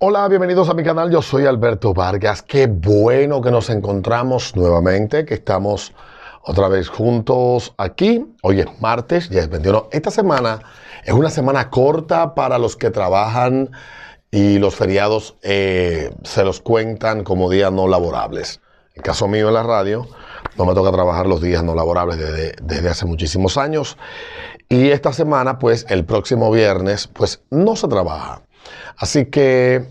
Hola, bienvenidos a mi canal, yo soy Alberto Vargas. Qué bueno que nos encontramos nuevamente, que estamos otra vez juntos aquí. Hoy es martes, ya es 21. Esta semana es una semana corta para los que trabajan y los feriados se los cuentan como días no laborables. En el caso mío en la radio, no me toca trabajar los días no laborables desde hace muchísimos años. Y esta semana, pues, el próximo viernes, pues, no se trabaja. Así que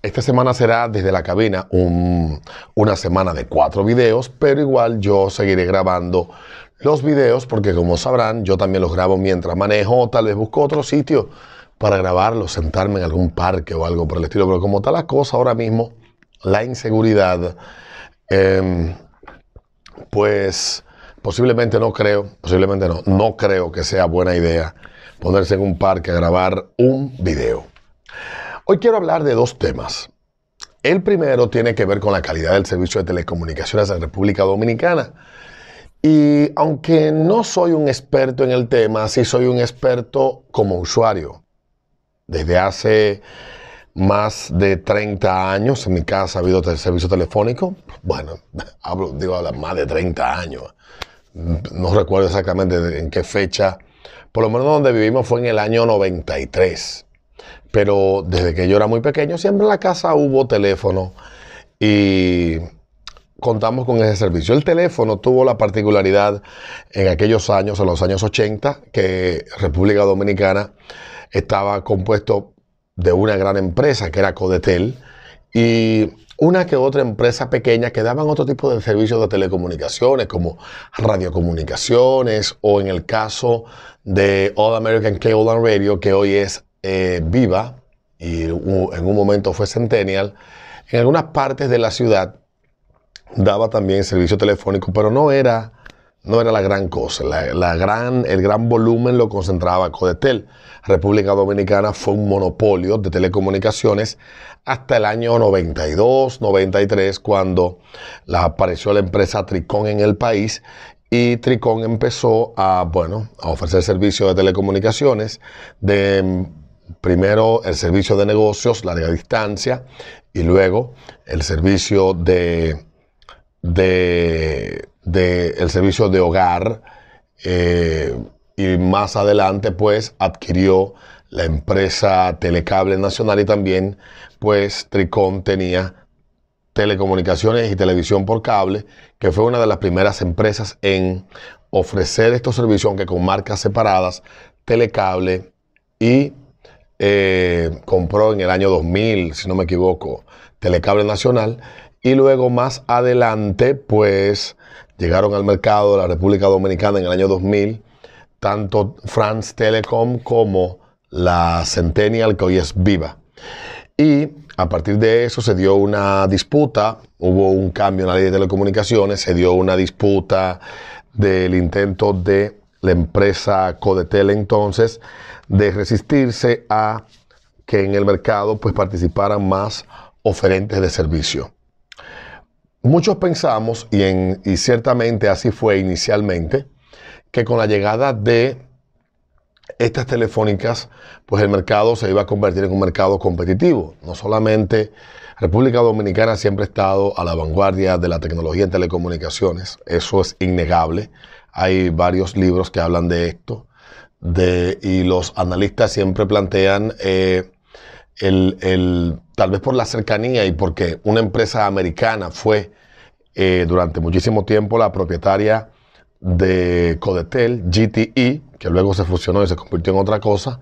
esta semana será desde la cabina una semana de 4 videos, pero igual yo seguiré grabando los videos porque, como sabrán, yo también los grabo mientras manejo o tal vez busco otro sitio para grabarlos, sentarme en algún parque o algo por el estilo. Pero como está la cosa ahora mismo, la inseguridad, pues posiblemente no creo que sea buena idea ponerse en un parque a grabar un video. Hoy quiero hablar de 2 temas. El primero tiene que ver con la calidad del servicio de telecomunicaciones en República Dominicana. Y aunque no soy un experto en el tema, sí soy un experto como usuario. Desde hace más de 30 años en mi casa ha habido servicio telefónico. Bueno, digo más de 30 años. No recuerdo exactamente en qué fecha. Por lo menos donde vivimos fue en el año 93. Pero desde que yo era muy pequeño, siempre en la casa hubo teléfono y contamos con ese servicio. El teléfono tuvo la particularidad en aquellos años, en los años 80, que República Dominicana estaba compuesto de una gran empresa que era Codetel y una que otra empresa pequeña que daban otro tipo de servicios de telecomunicaciones como radiocomunicaciones o en el caso de All American Cable and Radio, que hoy es Viva y en un momento fue Centennial. En algunas partes de la ciudad daba también servicio telefónico, pero no era la gran cosa. El gran volumen lo concentraba Codetel. República Dominicana fue un monopolio de telecomunicaciones hasta el año 92, 93, cuando apareció la empresa Tricón en el país. Y Tricón empezó a ofrecer servicios de telecomunicaciones, primero el servicio de negocios, larga distancia, y luego el servicio el servicio de hogar, y más adelante pues adquirió la empresa Telecable Nacional y también pues Tricón tenía telecomunicaciones y televisión por cable, que fue una de las primeras empresas en ofrecer estos servicios, aunque con marcas separadas, Telecable, y compró en el año 2000, si no me equivoco, Telecable Nacional, y luego más adelante pues llegaron al mercado de la República Dominicana en el año 2000, tanto France Telecom como la Centennial, que hoy es Viva. Y a partir de eso se dio una disputa, hubo un cambio en la ley de telecomunicaciones, se dio una disputa del intento de la empresa Codetel entonces de resistirse a que en el mercado pues participaran más oferentes de servicio. Muchos pensamos, y ciertamente así fue inicialmente, que con la llegada de estas telefónicas, pues el mercado se iba a convertir en un mercado competitivo. No solamente República Dominicana siempre ha estado a la vanguardia de la tecnología en telecomunicaciones, eso es innegable. Hay varios libros que hablan de esto, y los analistas siempre plantean tal vez por la cercanía y porque una empresa americana fue durante muchísimo tiempo la propietaria de Codetel, GTE, que luego se fusionó y se convirtió en otra cosa.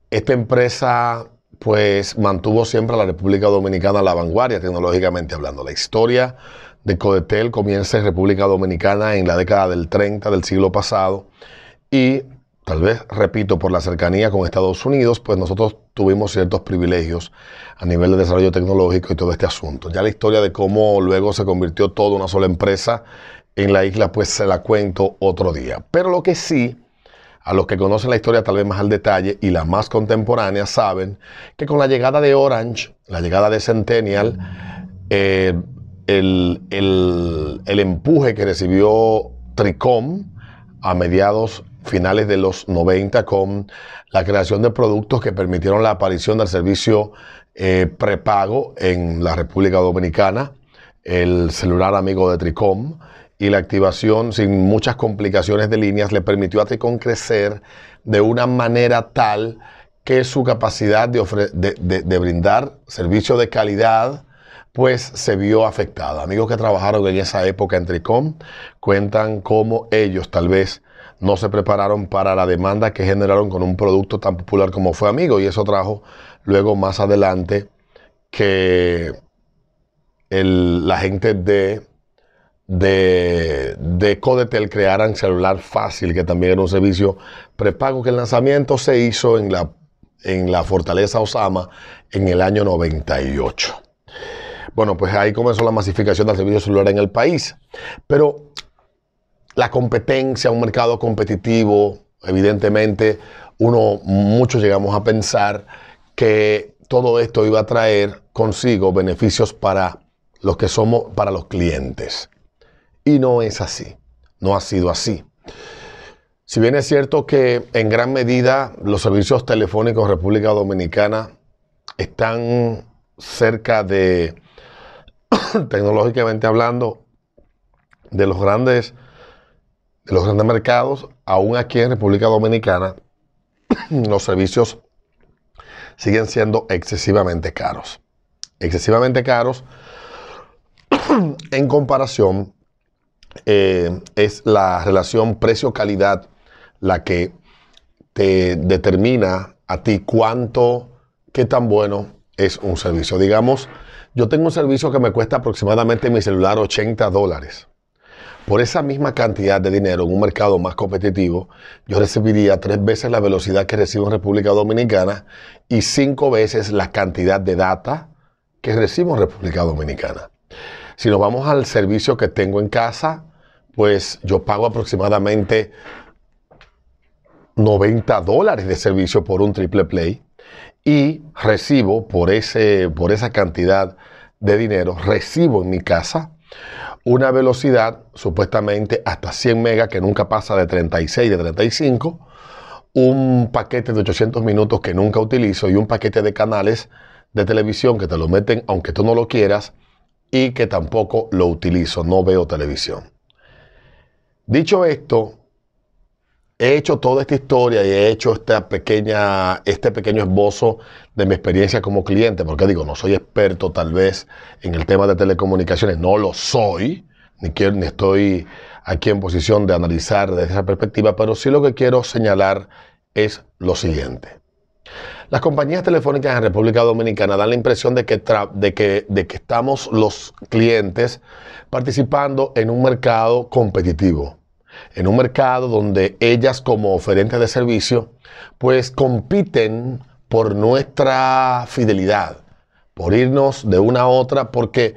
Esta empresa pues mantuvo siempre a la República Dominicana a la vanguardia tecnológicamente hablando. La historia de Codetel comienza en República Dominicana en la década del 30 del siglo pasado y tal vez, repito, por la cercanía con Estados Unidos, pues nosotros tuvimos ciertos privilegios a nivel de desarrollo tecnológico y todo este asunto. Ya la historia de cómo luego se convirtió todo una sola empresa en la isla, pues se la cuento otro día. Pero lo que sí, a los que conocen la historia tal vez más al detalle y la más contemporánea, saben que con la llegada de Orange, la llegada de Centennial, el empuje que recibió Tricom a finales de los 90 con la creación de productos que permitieron la aparición del servicio prepago en la República Dominicana, el celular amigo de Tricom, y la activación sin muchas complicaciones de líneas le permitió a Tricom crecer de una manera tal que su capacidad de brindar servicio de calidad pues se vio afectada. Amigos que trabajaron en esa época en Tricom cuentan cómo ellos tal vez no se prepararon para la demanda que generaron con un producto tan popular como fue Amigo, y eso trajo luego más adelante que la gente de Codetel crearan Celular Fácil, que también era un servicio prepago, que el lanzamiento se hizo en la Fortaleza Osama en el año 98. Bueno, pues ahí comenzó la masificación del servicio celular en el país. Pero la competencia, un mercado competitivo, evidentemente, muchos llegamos a pensar que todo esto iba a traer consigo beneficios para los clientes. Y no es así, no ha sido así. Si bien es cierto que en gran medida los servicios telefónicos en República Dominicana están cerca de, tecnológicamente hablando, de los grandes mercados, aún aquí en República Dominicana los servicios siguen siendo excesivamente caros. Excesivamente caros en comparación. Es la relación precio-calidad la que te determina a ti qué tan bueno es un servicio. Digamos, yo tengo un servicio que me cuesta aproximadamente mi celular $80. Por esa misma cantidad de dinero en un mercado más competitivo, yo recibiría 3 veces la velocidad que recibo en República Dominicana y 5 veces la cantidad de data que recibo en República Dominicana. Si nos vamos al servicio que tengo en casa, pues yo pago aproximadamente $90 de servicio por un triple play y recibo por esa cantidad de dinero, recibo en mi casa una velocidad supuestamente hasta 100 megas que nunca pasa de 36, de 35, un paquete de 800 minutos que nunca utilizo y un paquete de canales de televisión que te lo meten aunque tú no lo quieras y que tampoco lo utilizo, no veo televisión. Dicho esto, he hecho toda esta historia y he hecho este pequeño esbozo de mi experiencia como cliente, porque digo, no soy experto tal vez en el tema de telecomunicaciones, no lo soy, ni estoy aquí en posición de analizar desde esa perspectiva, pero sí lo que quiero señalar es lo siguiente. Las compañías telefónicas en República Dominicana dan la impresión de que estamos los clientes participando en un mercado competitivo, en un mercado donde ellas como oferentes de servicio pues compiten por nuestra fidelidad, por irnos de una a otra, porque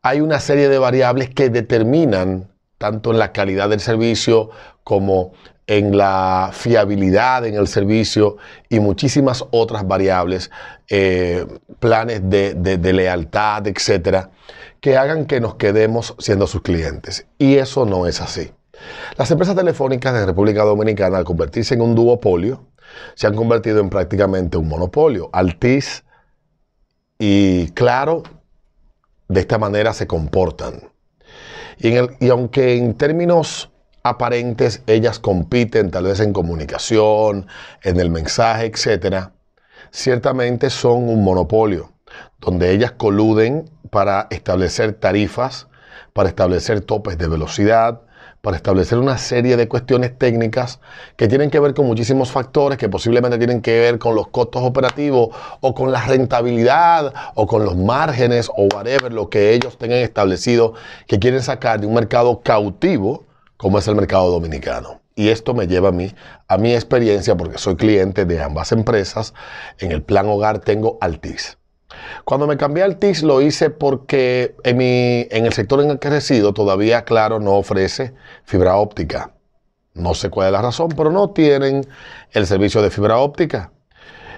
hay una serie de variables que determinan tanto en la calidad del servicio como en la fiabilidad en el servicio y muchísimas otras variables, planes de lealtad, etcétera, que hagan que nos quedemos siendo sus clientes. Y eso no es así. Las empresas telefónicas de República Dominicana, al convertirse en un duopolio, se han convertido en prácticamente un monopolio. Altiz y Claro de esta manera se comportan. Y aunque en términos aparentes ellas compiten tal vez en comunicación, en el mensaje, etcétera, ciertamente son un monopolio, donde ellas coluden para establecer tarifas, para establecer topes de velocidad, para establecer una serie de cuestiones técnicas que tienen que ver con muchísimos factores, que posiblemente tienen que ver con los costos operativos o con la rentabilidad o con los márgenes o whatever, lo que ellos tengan establecido que quieren sacar de un mercado cautivo como es el mercado dominicano. Y esto me lleva a mi experiencia, porque soy cliente de ambas empresas. En el plan hogar tengo Altiz. Cuando me cambié a Altiz lo hice porque en el sector en el que resido todavía Claro no ofrece fibra óptica. No sé cuál es la razón, pero no tienen el servicio de fibra óptica.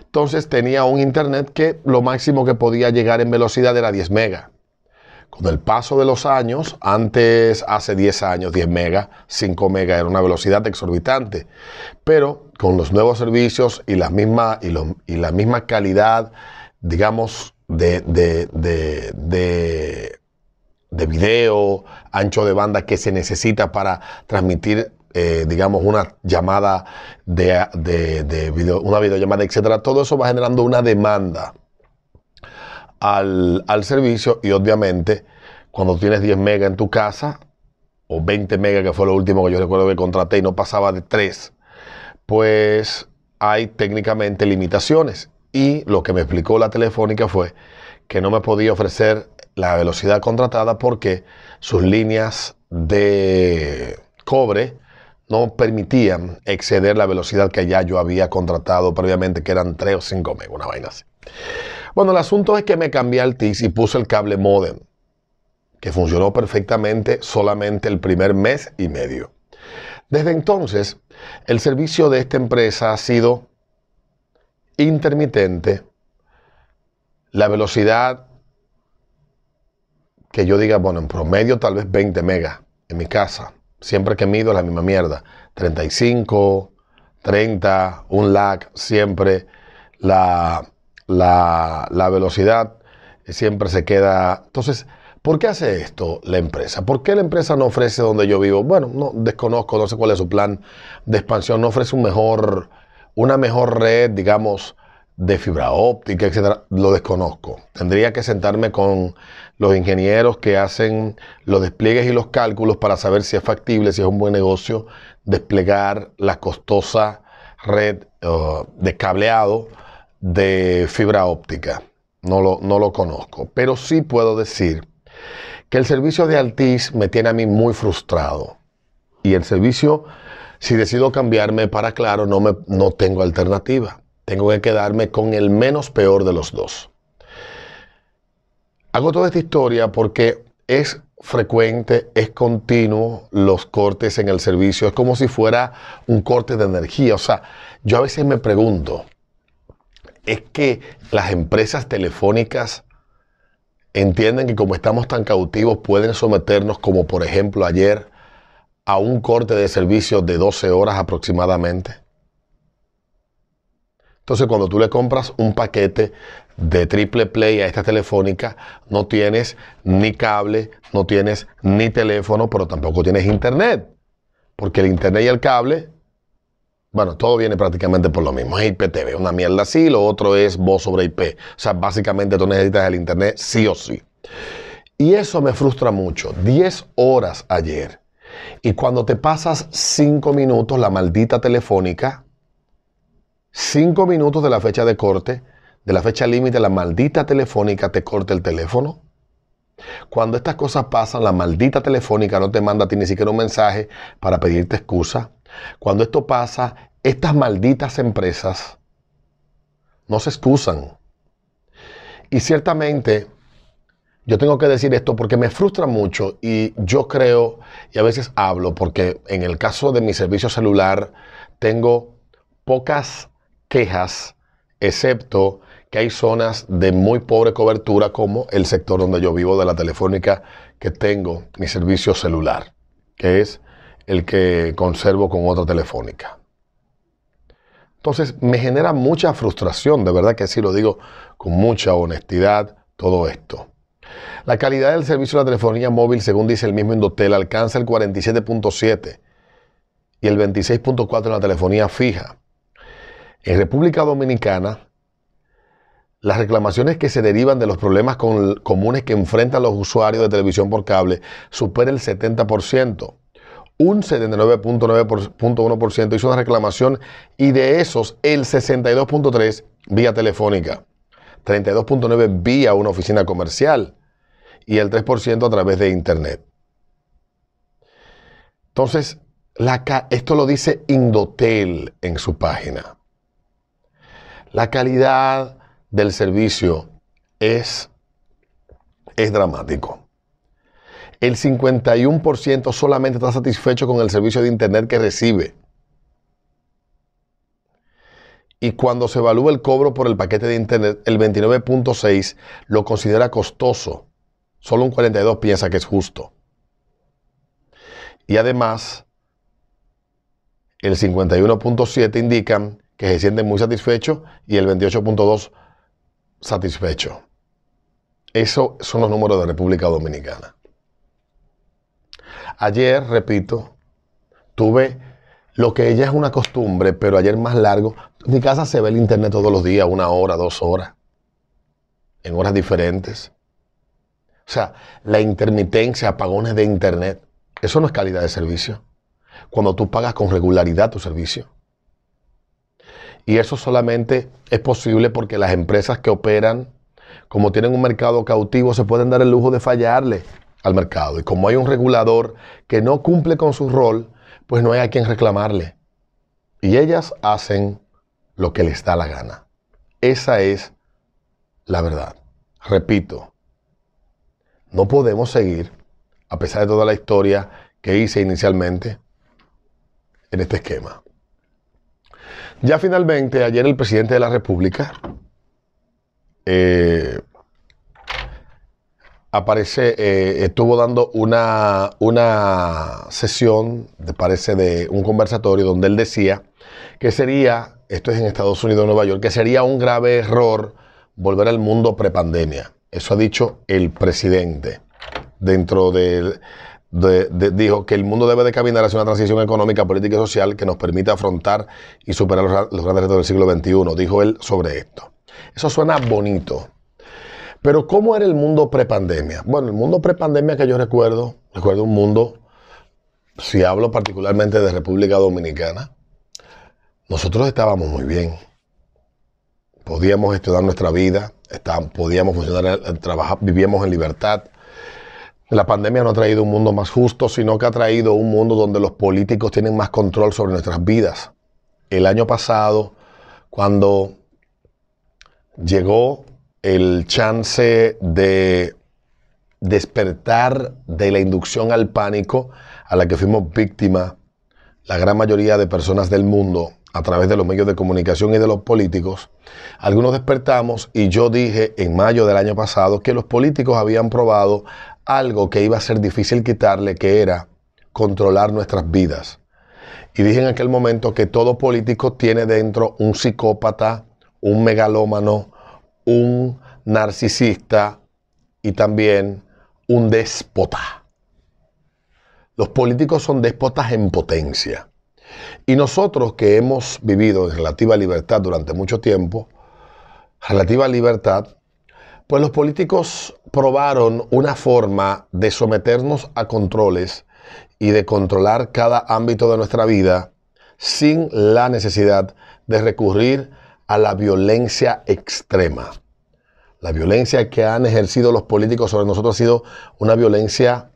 Entonces tenía un internet que lo máximo que podía llegar en velocidad era 10 megas. Con el paso de los años, hace 10 años, 10 megas, 5 megas era una velocidad exorbitante. Pero con los nuevos servicios y la misma calidad, digamos, de, de, de, de, de video, ancho de banda que se necesita para transmitir, digamos, una llamada de video, una videollamada, etcétera. Todo eso va generando una demanda al servicio y obviamente cuando tienes 10 megas en tu casa o 20 megas, que fue lo último que yo recuerdo que contraté y no pasaba de 3, pues hay técnicamente limitaciones. Y lo que me explicó la Telefónica fue que no me podía ofrecer la velocidad contratada porque sus líneas de cobre no permitían exceder la velocidad que ya yo había contratado previamente, que eran 3 o 5 megas, una vaina así. Bueno, el asunto es que me cambié al TIS y puse el cable modem, que funcionó perfectamente solamente el primer mes y medio. Desde entonces, el servicio de esta empresa ha sido intermitente. La velocidad que yo diga, bueno, en promedio tal vez 20 megas en mi casa. Siempre que mido la misma mierda. 35, 30, un lag, siempre la velocidad siempre se queda. Entonces, ¿por qué hace esto la empresa? ¿Por qué la empresa no ofrece donde yo vivo? Bueno, no desconozco, no sé cuál es su plan de expansión. No ofrece una mejor red, digamos, de fibra óptica, etcétera. Lo desconozco. Tendría que sentarme con los ingenieros que hacen los despliegues y los cálculos para saber si es factible, si es un buen negocio desplegar la costosa red de cableado de fibra óptica. No lo conozco, pero sí puedo decir que el servicio de Altiz me tiene a mí muy frustrado. Y el servicio, si decido cambiarme para Claro, no tengo alternativa. Tengo que quedarme con el menos peor de los dos. Hago toda esta historia porque es frecuente, es continuo los cortes en el servicio. Es como si fuera un corte de energía. O sea, yo a veces me pregunto, ¿es que las empresas telefónicas entienden que como estamos tan cautivos pueden someternos, como por ejemplo ayer, a un corte de servicio de 12 horas aproximadamente? Entonces, cuando tú le compras un paquete de triple play a esta Telefónica, no tienes ni cable, no tienes ni teléfono, pero tampoco tienes internet. Porque el internet y el cable, bueno, todo viene prácticamente por lo mismo. Es IPTV, una mierda así, lo otro es voz sobre IP. O sea, básicamente tú necesitas el internet sí o sí. Y eso me frustra mucho. 10 horas ayer. Y cuando te pasas 5 minutos, la maldita Telefónica, 5 minutos de la fecha de corte, de la fecha límite, la maldita Telefónica te corta el teléfono. Cuando estas cosas pasan, la maldita Telefónica no te manda a ti ni siquiera un mensaje para pedirte excusa. Cuando esto pasa, estas malditas empresas no se excusan. Y ciertamente, yo tengo que decir esto porque me frustra mucho y yo creo, y a veces hablo, porque en el caso de mi servicio celular tengo pocas quejas, excepto que hay zonas de muy pobre cobertura como el sector donde yo vivo de la Telefónica, que tengo mi servicio celular, que es el que conservo con otra Telefónica. Entonces me genera mucha frustración, de verdad que sí lo digo con mucha honestidad, todo esto. La calidad del servicio de la telefonía móvil, según dice el mismo Indotel, alcanza el 47.7 y el 26.4 en la telefonía fija. En República Dominicana, las reclamaciones que se derivan de los problemas comunes que enfrentan los usuarios de televisión por cable supera el 70%. Un 79.1% hizo una reclamación y de esos el 62.3% vía telefónica, 32.9% vía una oficina comercial y el 3% a través de internet. Entonces, esto lo dice Indotel en su página. La calidad del servicio es dramático. El 51% solamente está satisfecho con el servicio de internet que recibe. Y cuando se evalúa el cobro por el paquete de internet, el 29.6% lo considera costoso. Solo un 42% piensa que es justo. Y además, el 51.7% indican que se sienten muy satisfechos y el 28.2% satisfecho. Esos son los números de República Dominicana. Ayer, repito, tuve lo que ya es una costumbre, pero ayer más largo. En mi casa se ve el internet todos los días, 1 hora, 2 horas, en horas diferentes. O sea, la intermitencia, apagones de internet, eso no es calidad de servicio. Cuando tú pagas con regularidad tu servicio. Y eso solamente es posible porque las empresas que operan, como tienen un mercado cautivo, se pueden dar el lujo de fallarle al mercado. Y como hay un regulador que no cumple con su rol, pues no hay a quien reclamarle. Y ellas hacen lo que les da la gana. Esa es la verdad. Repito, no podemos seguir, a pesar de toda la historia que hice inicialmente, en este esquema. Ya finalmente, ayer el presidente de la República estuvo dando una sesión, parece de un conversatorio, donde él decía que sería, esto es en Estados Unidos, Nueva York, que sería un grave error volver al mundo prepandemia. Eso ha dicho el presidente. Dijo que el mundo debe de caminar hacia una transición económica, política y social que nos permita afrontar y superar los grandes retos del siglo XXI. Dijo él sobre esto. Eso suena bonito. Pero ¿cómo era el mundo prepandemia? Bueno, el mundo prepandemia que yo recuerdo un mundo, si hablo particularmente de República Dominicana, nosotros estábamos muy bien. Podíamos estudiar nuestra vida, podíamos funcionar, trabajar, vivíamos en libertad. La pandemia no ha traído un mundo más justo, sino que ha traído un mundo donde los políticos tienen más control sobre nuestras vidas. El año pasado, cuando llegó el chance de despertar de la inducción al pánico a la que fuimos víctimas la gran mayoría de personas del mundo a través de los medios de comunicación y de los políticos, algunos despertamos y yo dije en mayo del año pasado que los políticos habían probado algo que iba a ser difícil quitarle, que era controlar nuestras vidas. Y dije en aquel momento que todo político tiene dentro un psicópata, un megalómano, un narcisista y también un déspota. Los políticos son déspotas en potencia. Y nosotros que hemos vivido en relativa libertad durante mucho tiempo, pues los políticos probaron una forma de someternos a controles y de controlar cada ámbito de nuestra vida sin la necesidad de recurrir a la violencia extrema. La violencia que han ejercido los políticos sobre nosotros ha sido una violencia,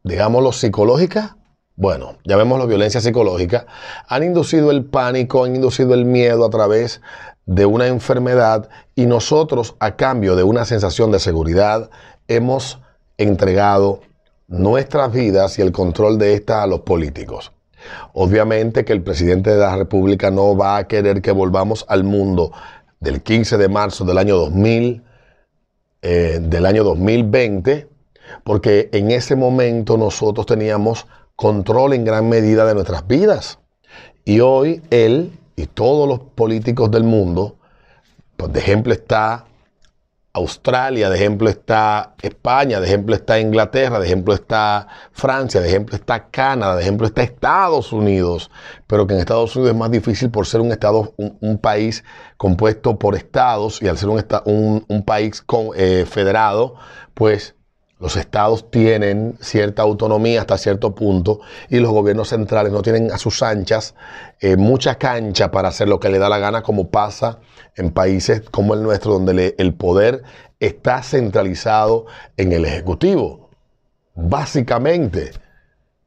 digámoslo, psicológica. Bueno, llamémoslo violencia psicológica. Han inducido el pánico, han inducido el miedo a través de una enfermedad y nosotros, a cambio de una sensación de seguridad, hemos entregado nuestras vidas y el control de estas a los políticos. Obviamente que el presidente de la República no va a querer que volvamos al mundo del 15 de marzo del año 2020, porque en ese momento nosotros teníamos control en gran medida de nuestras vidas. Y hoy él y todos los políticos del mundo, pues de ejemplo está Australia, de ejemplo está España, de ejemplo está Inglaterra, de ejemplo está Francia, de ejemplo está Canadá, de ejemplo está Estados Unidos, pero que en Estados Unidos es más difícil por ser un país compuesto por estados y al ser un país federado, pues los estados tienen cierta autonomía hasta cierto punto y los gobiernos centrales no tienen a sus anchas mucha cancha para hacer lo que le da la gana, como pasa en países como el nuestro, donde el poder está centralizado en el Ejecutivo, básicamente.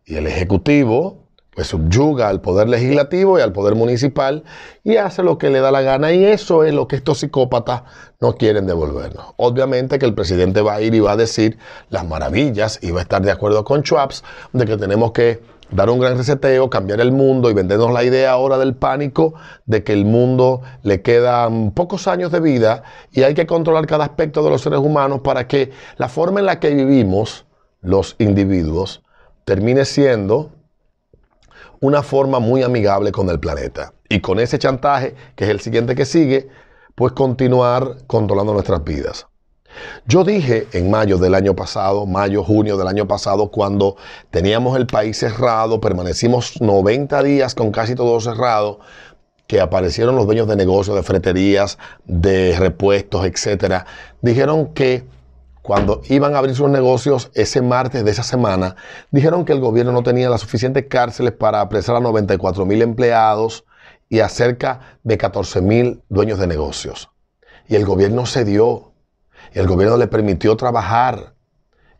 Y el Ejecutivo pues subyuga al Poder Legislativo y al Poder Municipal y hace lo que le da la gana, y eso es lo que estos psicópatas no quieren devolvernos. Obviamente que el presidente va a ir y va a decir las maravillas y va a estar de acuerdo con Schwab de que tenemos que dar un gran reseteo, cambiar el mundo y vendernos la idea ahora del pánico de que el mundo le quedan pocos años de vida y hay que controlar cada aspecto de los seres humanos para que la forma en la que vivimos los individuos termine siendo una forma muy amigable con el planeta. Y con ese chantaje, que es el siguiente que sigue, pues continuar controlando nuestras vidas. Yo dije en mayo del año pasado, junio del año pasado, cuando teníamos el país cerrado, permanecimos 90 días con casi todo cerrado, que aparecieron los dueños de negocios, de ferreterías, de repuestos, etcétera. Dijeron que cuando iban a abrir sus negocios ese martes de esa semana, dijeron que el gobierno no tenía las suficientes cárceles para apresar a 94,000 empleados y a cerca de 14,000 dueños de negocios. Y el gobierno cedió. Y el gobierno le permitió trabajar.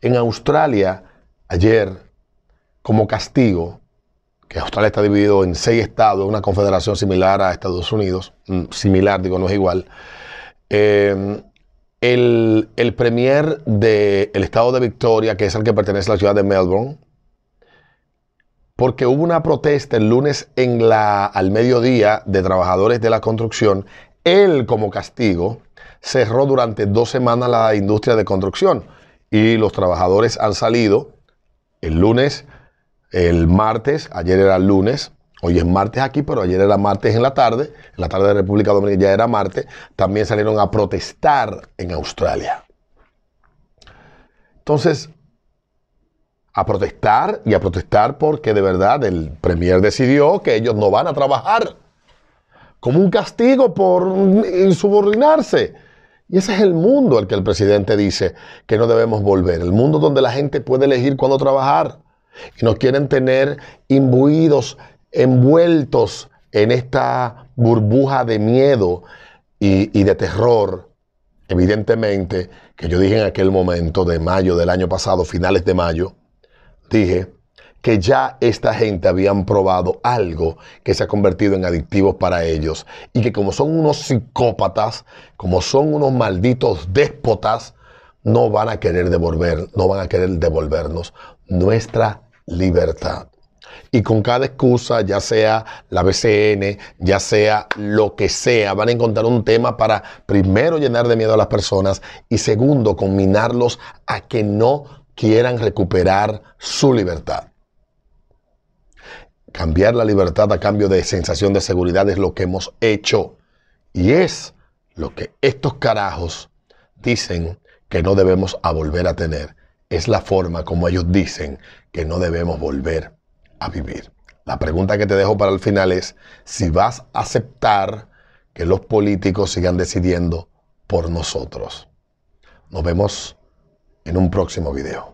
En Australia, ayer, como castigo, que Australia está dividido en 6 estados, una confederación similar a Estados Unidos, similar, digo, no es igual. El premier del estado de Victoria, que es el que pertenece a la ciudad de Melbourne, porque hubo una protesta el lunes al mediodía de trabajadores de la construcción, él como castigo cerró durante 2 semanas la industria de construcción y los trabajadores han salido el lunes, el martes, ayer era el lunes, hoy es martes aquí, pero ayer era martes en la tarde de República Dominicana ya era martes, también salieron a protestar en Australia. Entonces, a protestar porque de verdad el premier decidió que ellos no van a trabajar como un castigo por insubordinarse. Y ese es el mundo al que el presidente dice que no debemos volver. El mundo donde la gente puede elegir cuándo trabajar. Y nos quieren tener imbuidos, envueltos en esta burbuja de miedo y de terror. Evidentemente, que yo dije en aquel momento de mayo del año pasado, finales de mayo, dije que ya esta gente habían probado algo que se ha convertido en adictivos para ellos y que como son unos psicópatas, como son unos malditos déspotas, no van a querer devolvernos nuestra libertad. Y con cada excusa, ya sea la BCN, ya sea lo que sea, van a encontrar un tema para, primero, llenar de miedo a las personas y segundo, conminarlos a que no quieran recuperar su libertad. Cambiar la libertad a cambio de sensación de seguridad es lo que hemos hecho. Y es lo que estos carajos dicen que no debemos volver a tener. Es la forma como ellos dicen que no debemos volver a vivir. La pregunta que te dejo para el final es si vas a aceptar que los políticos sigan decidiendo por nosotros. Nos vemos en un próximo video.